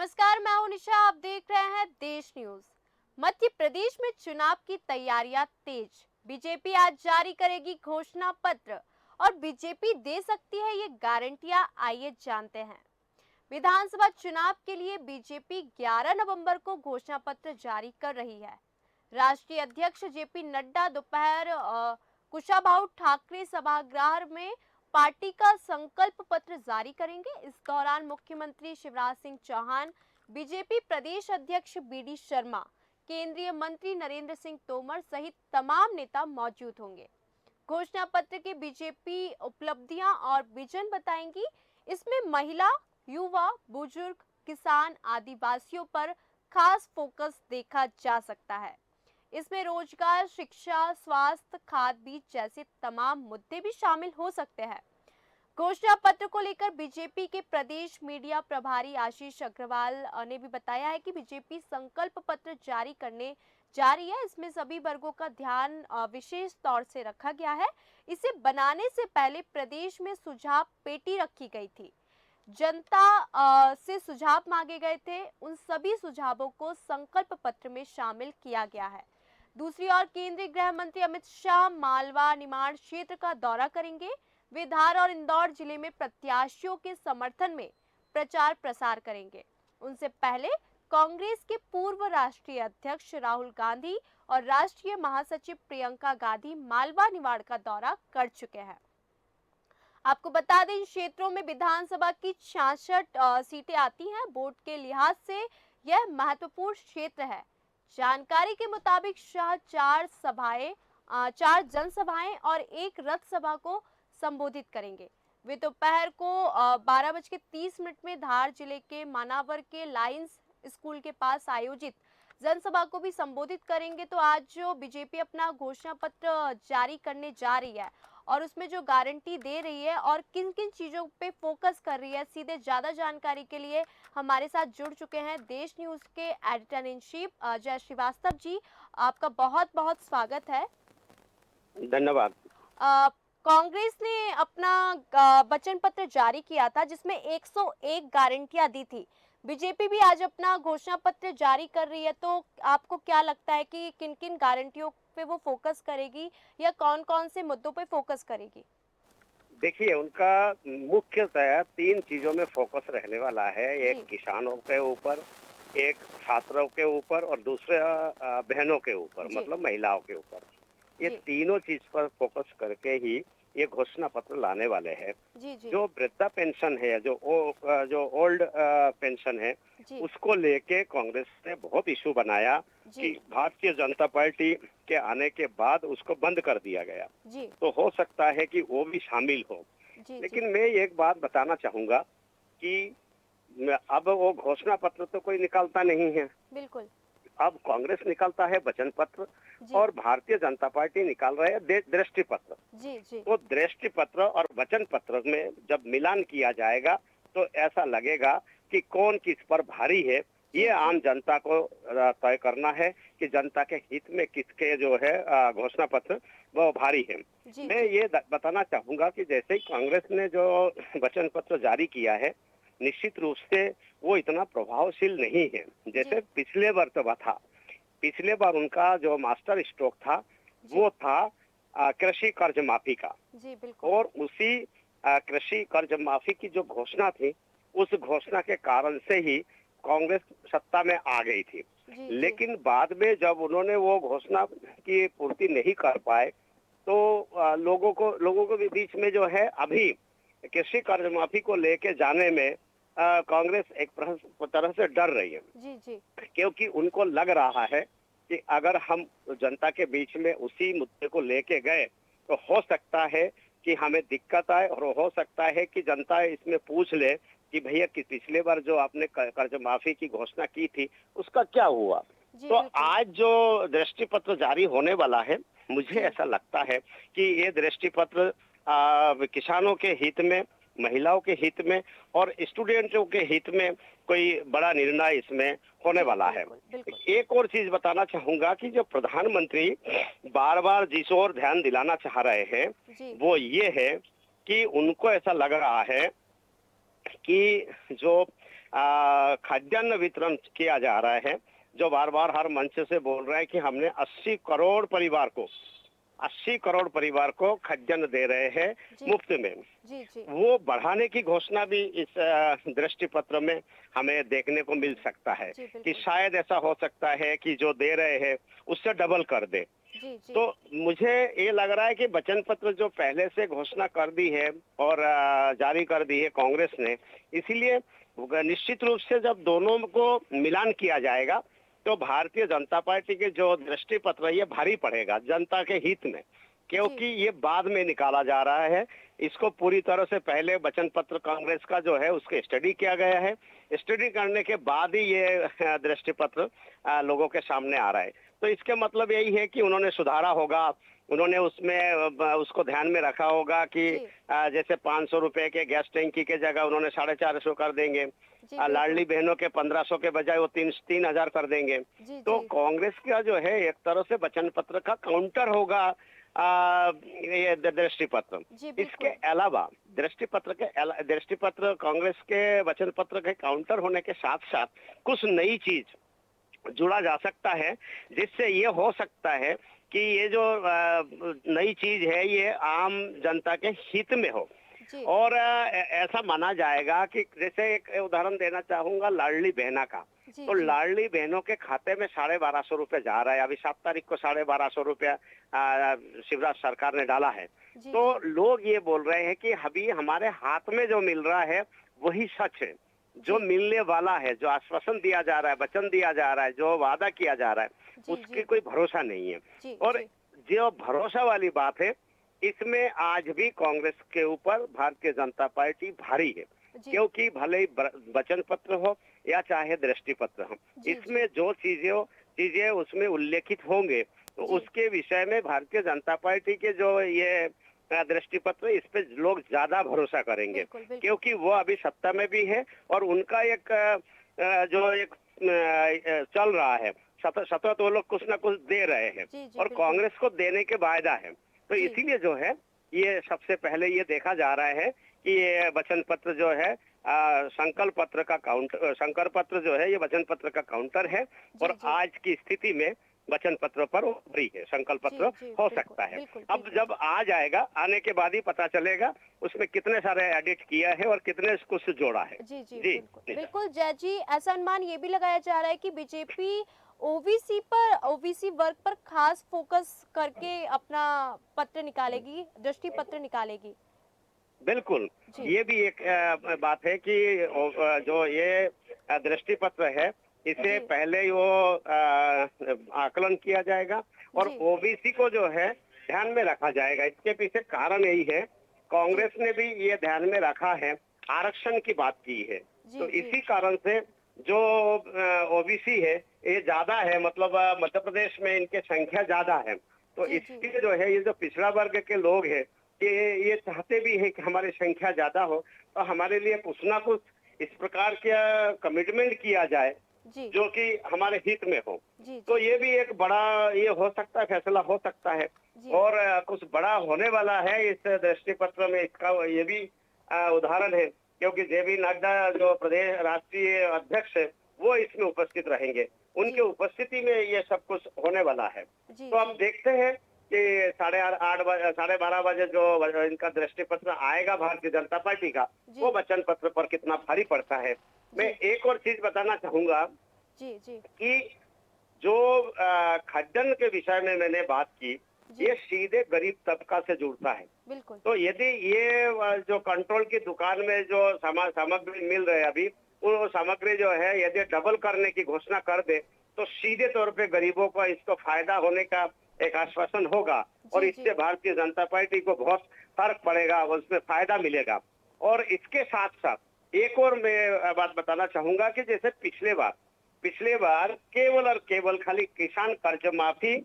नमस्कार, मैं हूं निशा। आप देख रहे हैं देश न्यूज। मध्य प्रदेश में चुनाव की तैयारियां तेज। बीजेपी आज जारी करेगी घोषणा पत्र और बीजेपी दे सकती है ये गारंटियां। आइए जानते हैं। विधानसभा चुनाव के लिए बीजेपी 11 नवंबर को घोषणा पत्र जारी कर रही है। राष्ट्रीय अध्यक्ष जेपी नड्डा दोपहर कुशाभाऊ ठाकरे सभागृह में पार्टी का संकल्प पत्र जारी करेंगे। इस दौरान मुख्यमंत्री शिवराज सिंह चौहान, बीजेपी प्रदेश अध्यक्ष बीडी शर्मा, केंद्रीय मंत्री नरेंद्र सिंह तोमर सहित तमाम नेता मौजूद होंगे। घोषणा पत्र की बीजेपी उपलब्धियां और विजन बताएंगी। इसमें महिला, युवा, बुजुर्ग, किसान, आदिवासियों पर खास फोकस देखा जा सकता है। इसमें रोजगार, शिक्षा, स्वास्थ्य, खाद, बीज जैसे तमाम मुद्दे भी शामिल हो सकते हैं। घोषणा पत्र को लेकर बीजेपी के प्रदेश मीडिया प्रभारी आशीष अग्रवाल ने भी बताया है कि बीजेपी संकल्प पत्र जारी करने जा रही है। इसमें सभी वर्गों का ध्यान विशेष तौर से रखा गया है। इसे बनाने से पहले प्रदेश में सुझाव पेटी रखी गई थी। जनता से सुझाव मांगे गए थे। उन सभी सुझावों को संकल्प पत्र में शामिल किया गया है। दूसरी ओर केंद्रीय गृह मंत्री अमित शाह मालवा निमाड़ क्षेत्र का दौरा करेंगे। वे धार और इंदौर जिले में प्रत्याशियों के समर्थन में प्रचार प्रसार करेंगे। उनसे पहले कांग्रेस के पूर्व राष्ट्रीय अध्यक्ष राहुल गांधी और राष्ट्रीय महासचिव प्रियंका गांधी मालवा निमाड़ का दौरा कर चुके हैं। आपको बता दें, इन क्षेत्रों में विधानसभा की 66 सीटें आती हैं। वोट के लिहाज से यह महत्वपूर्ण क्षेत्र है। जानकारी के मुताबिक शाह चार जनसभाएं और एक रथ सभा को संबोधित करेंगे। वे दोपहर को 12:30 में धार जिले के मानावर के लायंस स्कूल के पास आयोजित जनसभा को भी संबोधित करेंगे। तो आज जो बीजेपी अपना घोषणा पत्र जारी करने जा रही है और उसमें जो गारंटी दे रही है और किन किन चीजों पे फोकस कर रही है, सीधे ज्यादा जानकारी के लिए हमारे साथ जुड़ चुके हैं देश न्यूज के एडिटर इन चीफ जय श्रीवास्तव जी। आपका बहुत बहुत स्वागत है। धन्यवाद। अ, कांग्रेस ने अपना वचन पत्र जारी किया था जिसमें 101 गारंटियां दी थी। बीजेपी भी आज अपना घोषणा पत्र जारी कर रही है। तो आपको क्या लगता है कि किन किन गारंटियों पे वो फोकस करेगी या कौन कौन से मुद्दों पे फोकस करेगी? देखिए, उनका मुख्यतः 3 चीज़ों में फ़ोकस रहने वाला है। एक जी। किसानों के ऊपर, एक छात्रों के ऊपर और दूसरा बहनों के ऊपर, जी। मतलब महिलाओं के ऊपर। ये जी। तीनों चीज़ पर फ़ोकस करके ही ये घोषणा पत्र लाने वाले हैं। जी। जी। जो वृद्धा पेंशन है, जो ओल्ड पेंशन है, जी। उसको लेके कांग्रेस ने बहुत इश्यू बनाया कि जी। भारतीय जनता पार्टी के आने के बाद उसको बंद कर दिया गया। जी। तो हो सकता है कि वो भी शामिल हो। जी। जी। लेकिन मैं एक बात बताना चाहूंगा कि अब वो घोषणा पत्र तो कोई निकालता नहीं है। बिल्कुल। अब कांग्रेस निकालता है वचन पत्र जी। और भारतीय जनता पार्टी निकाल रहे हैं दृष्टि पत्र। जी। जी। तो दृष्टि पत्र और वचन पत्र में जब मिलान किया जाएगा तो ऐसा लगेगा कि कौन किस पर भारी है। ये जी। जी। आम जनता को तय करना है कि जनता के हित में किसके जो है घोषणा पत्र वो भारी है। जी। मैं जी। ये बताना चाहूंगा कि जैसे ही कांग्रेस ने जो वचन पत्र जारी किया है, निश्चित रूप से वो इतना प्रभावशील नहीं है जैसे जी। पिछले बार तो था। पिछले बार उनका जो मास्टर स्ट्रोक था जी। वो था कृषि कर्ज माफी का। जी। बिल्कुल। और उसी कृषि कर्ज माफी की जो घोषणा थी, उस घोषणा के कारण से ही कांग्रेस सत्ता में आ गई थी। जी। जी। लेकिन बाद में जब उन्होंने वो घोषणा की पूर्ति नहीं कर पाए तो लोगों को भी बीच में जो है अभी कृषि कर्ज माफी को लेके जाने में कांग्रेस एक तरह से डर रही है। जी। जी। क्योंकि उनको लग रहा है कि अगर हम जनता के बीच में उसी मुद्दे को लेके गए तो हो सकता है कि हमें दिक्कत आए और हो सकता है कि जनता इसमें पूछ ले कि भैया कि पिछले बार जो आपने कर्ज माफी की घोषणा की थी उसका क्या हुआ। जी। तो बिल्कुल। आज जो दृष्टि पत्र जारी होने वाला है, मुझे जी। ऐसा लगता है कि ये दृष्टि पत्र किसानों के हित में, महिलाओं के हित में और स्टूडेंटों के हित में कोई बड़ा निर्णय इसमें होने जी। वाला है। बिल्कुल। बिल्कुल। एक और चीज बताना चाहूंगा कि जो प्रधानमंत्री बार बार जिस ओर ध्यान दिलाना चाह रहे हैं जी। वो ये है कि उनको ऐसा लग रहा है कि जो खाद्यान्न वितरण किया जा रहा है, जो बार बार हर मंच से बोल रहा है कि हमने 80 करोड़ परिवार को खाद्यान्न दे रहे हैं जी मुफ्त में। जी जी वो बढ़ाने की घोषणा भी इस दृष्टि पत्र में हमें देखने को मिल सकता है जी कि बिल्कुल शायद ऐसा हो सकता है कि जो दे रहे हैं उससे डबल कर दे। जी जी तो मुझे ये लग रहा है कि वचन पत्र जो पहले से घोषणा कर दी है और जारी कर दी है कांग्रेस ने, इसीलिए निश्चित रूप से जब दोनों को मिलान किया जाएगा तो भारतीय जनता पार्टी के जो दृष्टि पत्र है ये भारी पड़ेगा जनता के हित में, जी क्योंकि ये बाद में निकाला जा रहा है। इसको पूरी तरह से पहले वचन पत्र कांग्रेस का जो है उसके स्टडी किया गया है। स्टडी करने के बाद ही ये दृष्टि पत्र लोगों के सामने आ रहा है। तो इसके मतलब यही है कि उन्होंने सुधारा होगा, उन्होंने उसमें उसको ध्यान में रखा होगा कि जी जैसे 500 रुपए के गैस टैंकी के जगह उन्होंने 450 कर देंगे, जी लाडली बिल्कुल बहनों के 1500 के बजाय वो 3,000 कर देंगे। जी तो जी कांग्रेस का जो है एक तरह से वचन पत्र का काउंटर होगा ये दृष्टि पत्र। जी इसके बिल्कुल अलावा दृष्टि पत्र कांग्रेस के वचन पत्र के काउंटर होने के साथ साथ कुछ नई चीज जुड़ा जा सकता है, जिससे ये हो सकता है कि ये जो नई चीज है ये आम जनता के हित में हो। जी और ऐसा माना जाएगा कि जैसे एक उदाहरण देना चाहूंगा लाडली बहना का। जी तो जी लाडली बहनों के खाते में 1250 रुपए जा रहा है, अभी 7 तारीख को 1250 रुपया शिवराज सरकार ने डाला है। जी तो जी लोग ये बोल रहे हैं कि अभी हमारे हाथ में जो मिल रहा है वही सच है, जो जी मिलने वाला है, जो आश्वासन दिया जा रहा है, वचन दिया जा रहा है, जो वादा किया जा रहा है, जी उसकी जी कोई भरोसा नहीं है। जी और जी जो भरोसा वाली बात है, इसमें आज भी कांग्रेस के ऊपर भारतीय जनता पार्टी भारी है, जी क्योंकि भले ही वचन पत्र हो या चाहे दृष्टि पत्र हो, जी इसमें जो चीजें उसमें उल्लेखित होंगे तो जी उसके विषय में भारतीय जनता पार्टी के जो ये दृष्टि पत्र, इस पे लोग ज्यादा भरोसा करेंगे, बिल्कुल बिल्कुल क्योंकि वो अभी सत्ता में भी है और उनका एक जो एक चल रहा है, सतत वो लोग कुछ ना कुछ दे रहे हैं जी जी और बिल्कुल कांग्रेस को देने के वायदा है। तो जी इसीलिए जो है ये सबसे पहले ये देखा जा रहा है कि ये वचन पत्र जो है संकल्प पत्र का संकल्प पत्र जो है ये वचन पत्र का काउंटर है। जी और जी आज की स्थिति में वचन पत्र पर उभरी है, संकल्प जी पत्र जी हो बिल्कुल सकता है। बिल्कुल अब बिल्कुल जब आ जाएगा, आने के बाद ही पता चलेगा उसमें कितने सारे एडिट किया है और कितने कुछ जोड़ा है। जी जी जी बिल्कुल निशा। बिल्कुल जय जी। ऐसा अनुमान ये भी लगाया जा रहा है कि बीजेपी ओबीसी वर्ग पर खास फोकस करके अपना पत्र निकालेगी, दृष्टि पत्र निकालेगी। बिल्कुल, जी ये भी एक बात है कि जो ये दृष्टि पत्र है, इसे जी पहले ही वो आकलन किया जाएगा और जी ओबीसी को जो है ध्यान में रखा जाएगा। इसके पीछे कारण यही है, जी कांग्रेस ने भी ये ध्यान में रखा है, आरक्षण की बात की है। तो जी जी इसी कारण से जो ओबीसी है ये ज्यादा है, मतलब मध्य प्रदेश में इनकी संख्या ज्यादा है। तो जी जी इसलिए जो है ये जो पिछड़ा वर्ग के लोग हैं कि ये चाहते भी है कि हमारी संख्या ज्यादा हो, तो हमारे लिए कुछ ना कुछ इस प्रकार का कमिटमेंट किया जाए जी जो कि हमारे हित में हो। जी तो जी ये भी एक बड़ा ये हो सकता है, फैसला हो सकता है। जी और कुछ बड़ा होने वाला है इस दृष्टि पत्र में, इसका ये भी उदाहरण है, क्योंकि जेपी नड्डा जो प्रदेश राष्ट्रीय अध्यक्ष है वो इसमें उपस्थित रहेंगे, उनके जी उपस्थिति में ये सब कुछ होने वाला है। जी तो अब जी देखते हैं कि 8:30 12:30 बजे जो इनका दृष्टि पत्र आएगा भारतीय जनता पार्टी का, जी वो वचन पत्र पर कितना भारी पड़ता है। मैं जी एक और चीज बताना चाहूंगा जी जी कि जो खाद्यान्न के विषय में मैंने बात की, जी ये सीधे गरीब तबका से जुड़ता है। बिल्कुल तो यदि ये जो कंट्रोल की दुकान में जो सामग्री मिल रहे है अभी, वो सामग्री जो है यदि डबल करने की घोषणा कर दे तो सीधे तौर पे गरीबों को इसको फायदा होने का एक आश्वासन होगा और जी जी इससे भारतीय जनता पार्टी को बहुत फर्क पड़ेगा, उसमें फायदा मिलेगा। और इसके साथ साथ एक और मैं बात बताना चाहूंगा कि जैसे पिछले बार केवल और केवल खाली किसान कर्ज माफी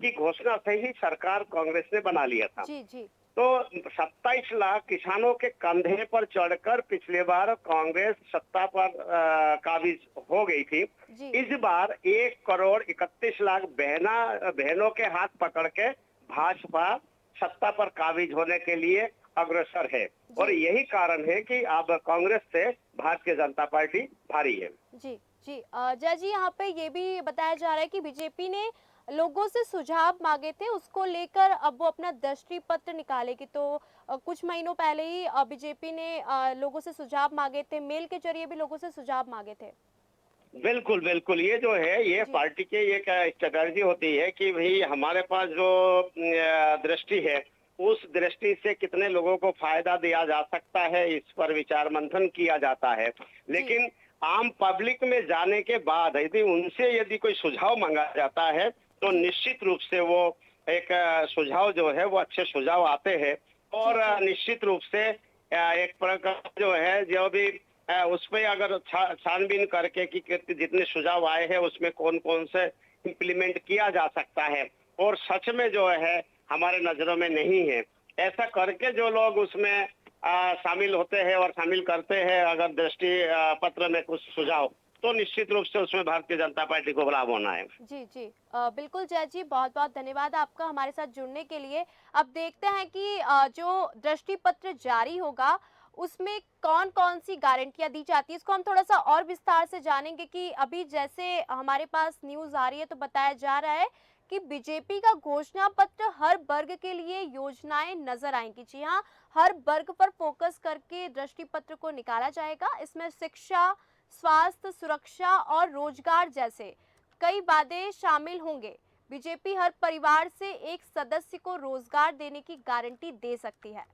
की घोषणा से ही सरकार कांग्रेस ने बना लिया था। जी जी तो 27 लाख किसानों के कंधे पर चढ़कर पिछले बार कांग्रेस सत्ता पर काबिज हो गई थी। जी इस बार 1,31,00,000 बहनों के हाथ पकड़ के भाजपा सत्ता पर काबिज होने के लिए अग्रसर है। और जी यही कारण है कि अब कांग्रेस से भारतीय जनता पार्टी भारी है। जी, जी। जय जी, यहाँ पे ये भी बताया जा रहा है कि बीजेपी ने लोगों से सुझाव माँगे थे, उसको लेकर अब वो अपना दृष्टि पत्र निकालेगी। तो कुछ महीनों पहले ही बीजेपी ने लोगों से सुझाव माँगे थे, मेल के ज़रिए भी लोगों से सुझाव माँगे थे। बिल्कुल, बिल्कुल। ये जो है ये जी, पार्टी की एक स्ट्रैटेजी होती है कि भई हमारे पास जो दृष्टि है, उस दृष्टि से कितने लोगों को फ़ायदा दिया जा सकता है, इस पर विचार मंथन किया जाता है। जी, लेकिन आम पब्लिक में जाने के बाद यदि कोई सुझाव माँगा जाता है, तो जी, निश्चित रूप से वो एक सुझाव जो है वो अच्छे सुझाव आते हैं जी, और जी, निश्चित रूप से एक प्रकार जो है जो भी उस पे अगर छानबीन करके कि जितने सुझाव आए हैं उसमें कौन-कौन से इम्प्लीमेंट किया जा सकता है और सच में जो है हमारे नज़रों में नहीं है। ऐसा करके जो लोग उसमें शामिल होते हैं और शामिल करते हैं अगर दृष्टि पत्र में कुछ सुझाव, तो निश्चित रूप से उसमें भारतीय जनता पार्टी को लाभ होना है। जी, जी। बिल्कुल जय जी, बहुत-बहुत धन्यवाद आपका हमारे साथ जुड़ने के लिए। अब देखते हैं कि जो दृष्टि पत्र जारी होगा, उसमें कौन-कौन सी गारंटियाँ दी जाती हैं। इसको हम थोड़ा-सा और विस्तार से जानेंगे कि अभी जैसे हमारे पास न्यूज़ आ रही है, तो बताया जा रहा है कि बीजेपी का घोषणा पत्र हर वर्ग के लिए योजनाएँ नज़र आएँगी। जी हाँ, हर वर्ग पर फ़ोकस करके दृष्टि पत्र को निकाला जाएगा। इसमें शिक्षा, स्वास्थ्य, सुरक्षा और रोजगार जैसे कई वादे शामिल होंगे। बीजेपी हर परिवार से एक सदस्य को रोजगार देने की गारंटी दे सकती है।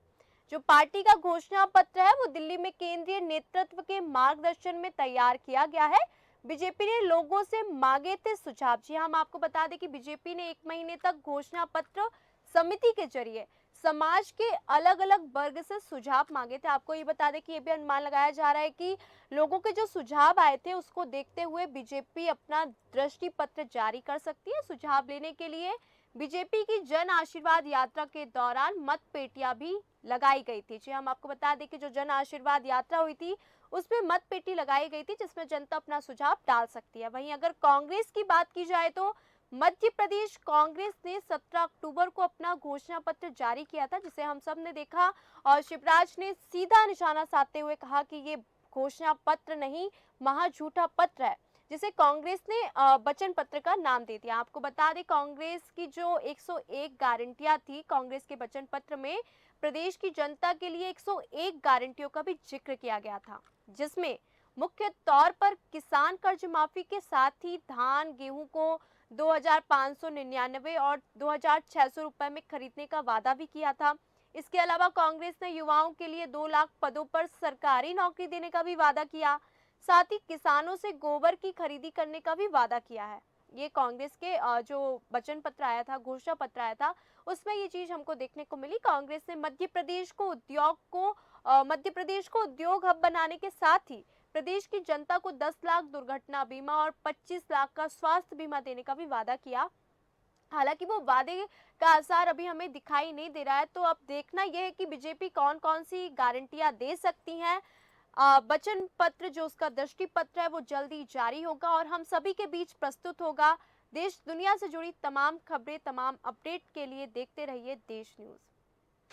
जो पार्टी का घोषणा पत्र है वो दिल्ली में केंद्रीय नेतृत्व के मार्गदर्शन में तैयार किया गया है। बीजेपी ने लोगों से मांगे थे सुझाव। जी हाँ, हम आपको बता दें कि बीजेपी ने 1 महीने तक घोषणा पत्र समिति के जरिए समाज के अलग अलग वर्ग से सुझाव मांगे थे। आपको ये बता दें कि ये भी अनुमान लगाया जा रहा है कि लोगों के जो सुझाव आए थे उसको देखते हुए बीजेपी अपना दृष्टि पत्र जारी कर सकती है। सुझाव लेने के लिए बीजेपी की जन आशीर्वाद यात्रा के दौरान मत पेटियां भी लगाई गई थी। जी हम आपको बता दें कि जो जन आशीर्वाद यात्रा हुई थी उसमें मत पेटी लगाई गई थी जिसमें जनता अपना सुझाव डाल सकती है। वहीं अगर कांग्रेस की बात की जाए तो मध्य प्रदेश कांग्रेस ने 17 अक्टूबर को अपना घोषणा पत्र जारी किया था जिसे हम सब ने देखा और शिवराज ने सीधा निशाना साधते हुए कहा कि ये घोषणा पत्र नहीं महाझूठा पत्र है जिसे कांग्रेस ने वचन पत्र का नाम दे दिया। आपको बता दें कांग्रेस की जो 101 गारंटियां थी कांग्रेस के वचन पत्र में प्रदेश की जनता के लिए 101 गारंटियों का भी जिक्र किया गया था जिसमें मुख्य तौर पर किसान कर्ज माफी के साथ ही धान गेहूं को 2599 और 2600 रुपए में खरीदने का वादा भी किया था। इसके अलावा कांग्रेस ने युवाओं के लिए 2 लाख पदों पर सरकारी नौकरी देने का भी वादा किया। साथ ही किसानों से गोबर की खरीदी करने का भी वादा किया है। ये कांग्रेस के जो वचन पत्र आया था घोषणा पत्र आया था उसमें ये चीज हमको देखने को मिली। कांग्रेस ने मध्य प्रदेश को उद्योग हब बनाने के साथ ही प्रदेश की जनता को 10 लाख दुर्घटना बीमा और 25 लाख का स्वास्थ्य बीमा देने का भी वादा किया। हालांकि वो वादे का असर अभी हमें दिखाई नहीं दे रहा है। तो अब देखना यह है कि बीजेपी कौन कौन सी गारंटियां दे सकती हैं। वचन पत्र जो उसका दृष्टि पत्र है वो जल्दी जारी होगा और हम सभी के बीच प्रस्तुत होगा। देश दुनिया से जुड़ी तमाम खबरें तमाम अपडेट के लिए देखते रहिए देश न्यूज।